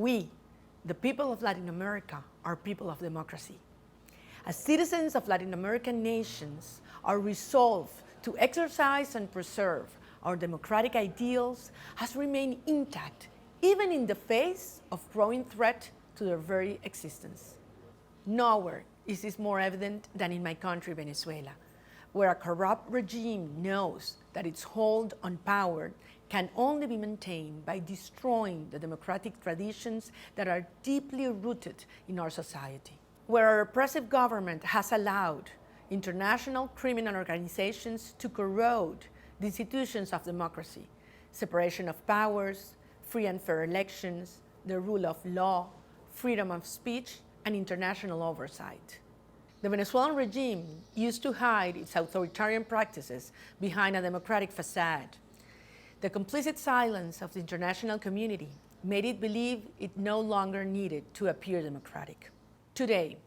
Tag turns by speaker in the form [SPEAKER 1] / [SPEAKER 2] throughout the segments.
[SPEAKER 1] We, the people of Latin America, are people of democracy. As citizens of Latin American nations, our resolve to exercise and preserve our democratic ideals has remained intact, even in the face of growing threat to their very existence. Nowhere is this more evident than in my country, Venezuela, where a corrupt regime knows that its hold on power can only be maintained by destroying the democratic traditions that are deeply rooted in our society, where our repressive government has allowed international criminal organizations to corrode the institutions of democracy, separation of powers, free and fair elections, the rule of law, freedom of speech, and international oversight. The Venezuelan regime used to hide its authoritarian practices behind a democratic facade. The complicit silence of the international community made it believe it no longer needed to appear democratic. Today,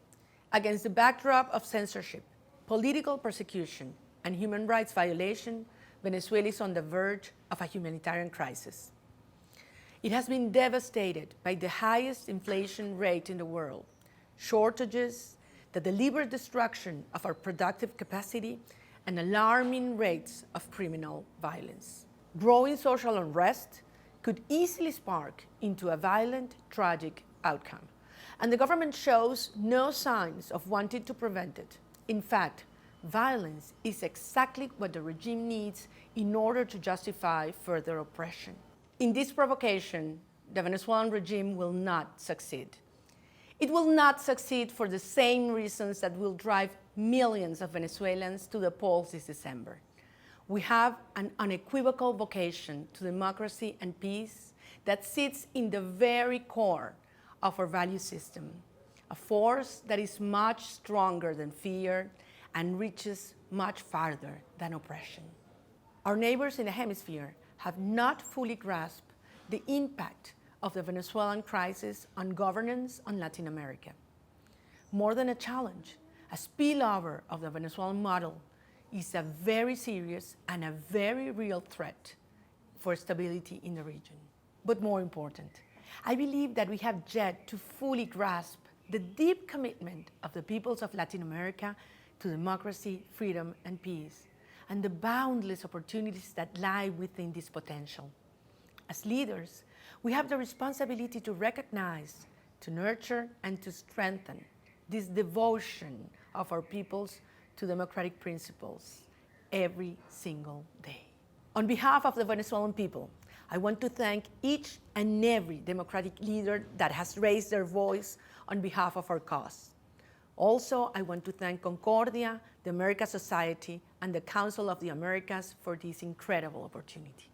[SPEAKER 1] against the backdrop of censorship, political persecution, and human rights violation, Venezuela is on the verge of a humanitarian crisis. It has been devastated by the highest inflation rate in the world, shortages, the deliberate destruction of our productive capacity, and alarming rates of criminal violence. Growing social unrest could easily spark into a violent, tragic outcome, and the government shows no signs of wanting to prevent it. In fact, violence is exactly what the regime needs in order to justify further oppression. In this provocation, the Venezuelan regime will not succeed. It will not succeed for the same reasons that will drive millions of Venezuelans to the polls this December. We have an unequivocal vocation to democracy and peace that sits in the very core of our value system, a force that is much stronger than fear and reaches much farther than oppression. Our neighbors in the hemisphere have not fully grasped the impact of the Venezuelan crisis on governance on Latin America. More than a challenge, a spillover of the Venezuelan model is a very serious and a very real threat for stability in the region. But more important, I believe that we have yet to fully grasp the deep commitment of the peoples of Latin America to democracy, freedom, and peace, and the boundless opportunities that lie within this potential. As leaders, we have the responsibility to recognize, to nurture, and to strengthen this devotion of our peoples to democratic principles every single day. On behalf of the Venezuelan people, I want to thank each and every democratic leader that has raised their voice on behalf of our cause. Also, I want to thank Concordia, the America Society, and the Council of the Americas for this incredible opportunity.